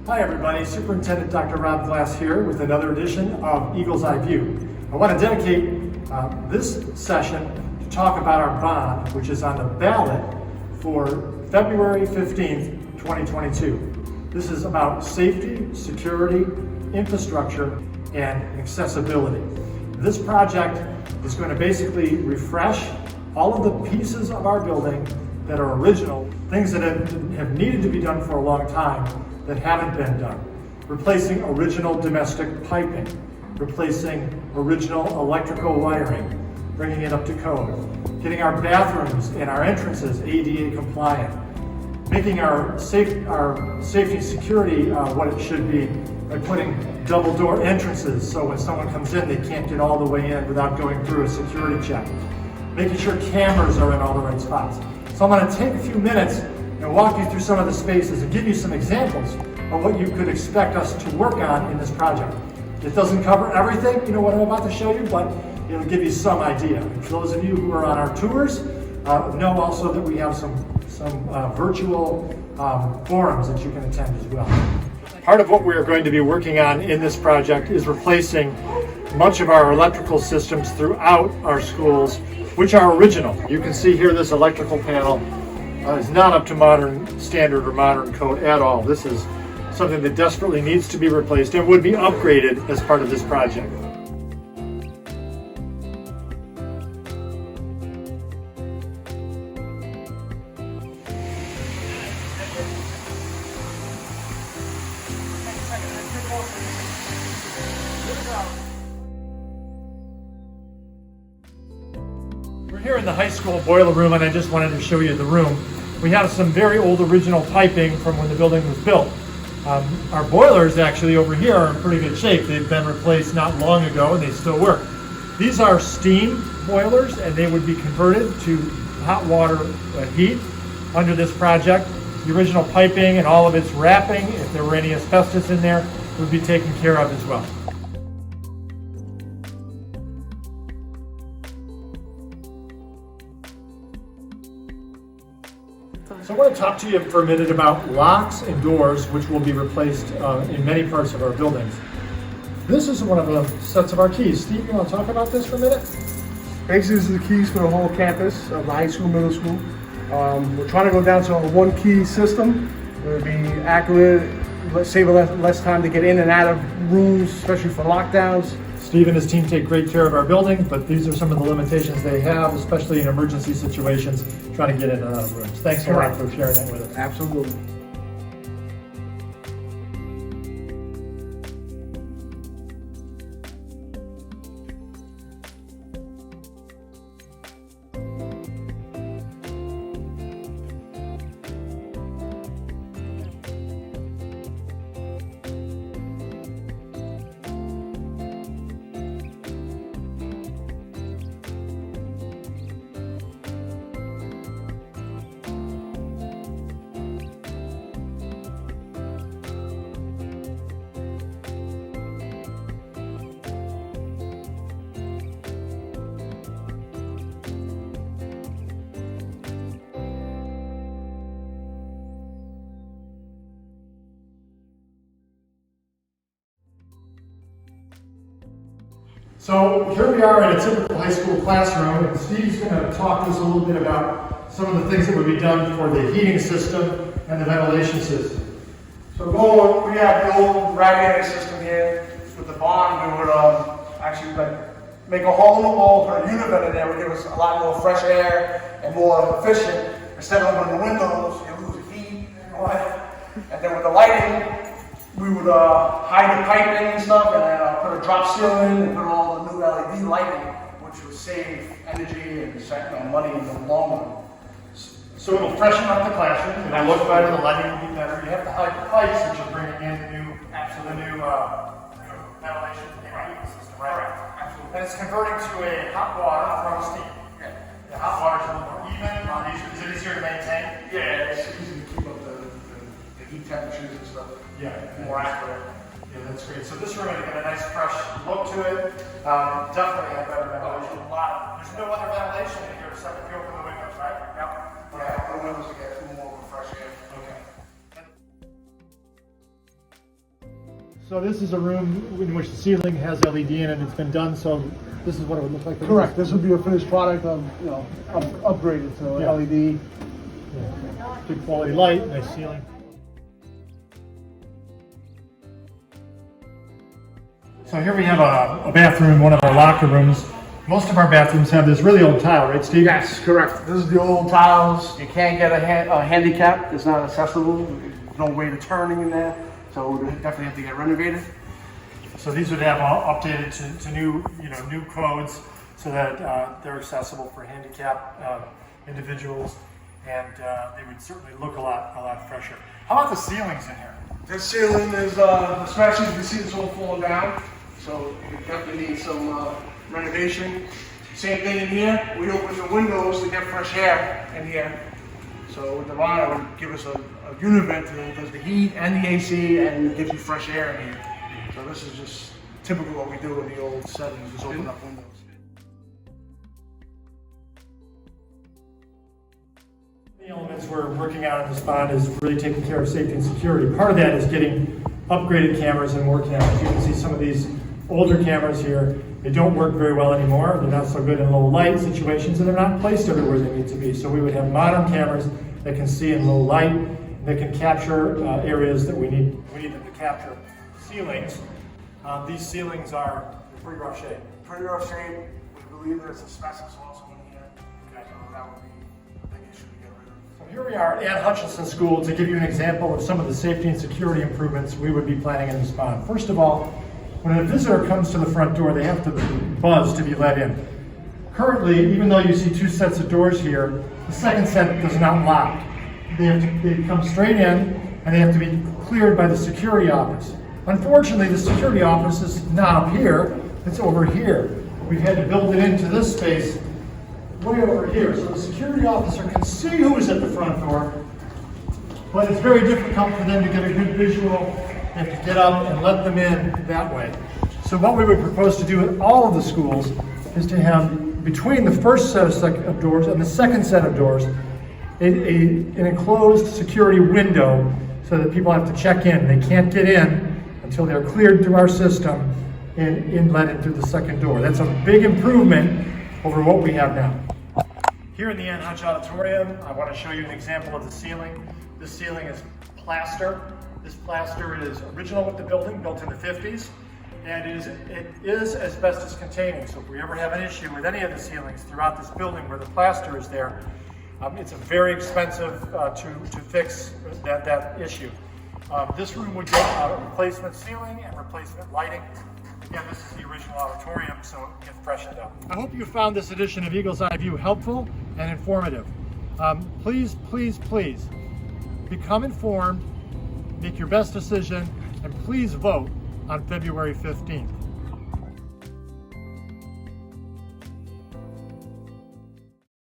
Hi everybody, Superintendent Dr. Rob Glass here with another edition of Eagle's Eye View. I want to dedicate this session to talk about our bond, which is on the ballot for February 15th, 2022. This is about safety, security, infrastructure, and accessibility. This project is going to basically refresh all of the pieces of our building that are original, things that have needed to be done for a long time that haven't been done. Replacing original domestic piping, replacing original electrical wiring, bringing it up to code, getting our bathrooms and our entrances ADA compliant, making our safety security what it should be by putting double door entrances so when someone comes in they can't get all the way in without going through a security check, making sure cameras are in all the right spots. So I'm going to take a few minutes and walk you through some of the spaces and give you some examples of what you could expect us to work on in this project. It doesn't cover everything, what I'm about to show you, but it'll give you some idea. And for those of you who are on our tours, know also that we have some virtual forums that you can attend as well. Part of what we're going to be working on in this project is replacing much of our electrical systems throughout our schools, which are original. You can see here this electrical panel is not up to modern standard or modern code at all. This is something that desperately needs to be replaced and would be upgraded as part of this project. We're here in the high school boiler room, and I just wanted to show you the room. We have some very old original piping from when the building was built. Our boilers actually over here are in pretty good shape. They've been replaced not long ago and they still work. These are steam boilers and they would be converted to hot water heat under this project. The original piping and all of its wrapping, if there were any asbestos in there, would be taken care of as well. So I want to talk to you for a minute about locks and doors, which will be replaced in many parts of our buildings. This is one of the sets of our keys. Steve, you want to talk about this for a minute? Basically, this is the keys for the whole campus of the high school, middle school. We're trying to go down to a one-key system. It would be accurate, save less time to get in and out of rooms, especially for lockdowns. Steve and his team take great care of our building, but these are some of the limitations they have, especially in emergency situations, trying to get in and out of rooms. Thanks a lot for sharing that with us. Absolutely. So here we are in a typical high school classroom, and Steve's going to talk to us a little bit about some of the things that would be done for the heating system and the ventilation system. So we have the old radiator system here with the bond. We would actually make a hole in the wall, put a univent in there, would give us a lot more fresh air and more efficient. Instead of opening the windows, you lose the heat and all that. And then with the lighting, we would hide the piping and stuff, and then put a drop ceiling and put all the new LED lighting, which would save energy and money in the long run. So it'll freshen up the classroom, it'll look better, the lighting will be better. You have to hide the pipes that you're bringing in the new ventilation heating system, right? Correct. Absolutely. And it's converting to a hot water from steam. Yeah. The hot water's a little more even. Is it easier to maintain? Yeah, it's easy to keep up the heat temperatures and stuff. Yeah, more accurate. Yeah, that's great. So this room is got a nice fresh look to it. Definitely have better ventilation. There's no other ventilation in here except if you open the windows, right? Yep. Yeah, the windows to get more fresh air. Okay. So this is a room in which the ceiling has LED in it. It's been done, so this is what it would look like. Correct. This would be a finished product of, upgraded to Yeah. LED. Yeah. Good quality light, nice ceiling. So here we have a bathroom, one of our locker rooms. Most of our bathrooms have this really old tile, right, Steve? Yes, correct. This is the old tiles. You can't get a handicap. It's not accessible. There's no way to turning in there. So we definitely have to get renovated. So these would have all updated to new, new codes so that they're accessible for handicapped individuals, and they would certainly look a lot fresher. How about the ceilings in here? This ceiling is, especially as you can see, it's all falling down. So we definitely need some renovation. Same thing in here. We open the windows to get fresh air in here. So with the vinyl, it would give us a univent that does the heat and the AC and gives you fresh air in here. So this is just typical what we do in the old settings, just open up windows. The elements we're working on in this bond is really taking care of safety and security. Part of that is getting upgraded cameras and more cameras. You can see some of these older cameras here. They don't work very well anymore. They're not so good in low light situations, and they're not placed everywhere they need to be. So we would have modern cameras that can see in low light, that can capture areas that we need them to capture. Ceilings. These ceilings are in pretty rough shape. Pretty rough shape. We believe there's asbestos also in here. Okay, so that would be a big issue to get rid of. So here we are at Hutchinson School to give you an example of some of the safety and security improvements we would be planning in this bond. First of all, when a visitor comes to the front door, they have to buzz to be let in. Currently, even though you see two sets of doors here, the second set does not lock. They come straight in, and they have to be cleared by the security office. Unfortunately, the security office is not up here, it's over here. We've had to build it into this space way over here. So the security officer can see who is at the front door, but it's very difficult for them to get a good visual. They have to get up and let them in that way. So what we would propose to do at all of the schools is to have, between the first set of doors and the second set of doors, an enclosed security window so that people have to check in. They can't get in until they're cleared through our system and let in through the second door. That's a big improvement over what we have now. Here in the Ann Hutch Auditorium, I want to show you an example of the ceiling. This ceiling is plaster. This plaster is original with the building, built in the 50s, and it is asbestos containing. So if we ever have an issue with any of the ceilings throughout this building where the plaster is there, it's very expensive to fix that issue. This room would get a replacement ceiling and replacement lighting. Again, this is the original auditorium, so it gets freshened up. I hope you found this edition of Eagle's Eye View helpful and informative. Please, please, please become informed, make your best decision, and please vote on February 15th.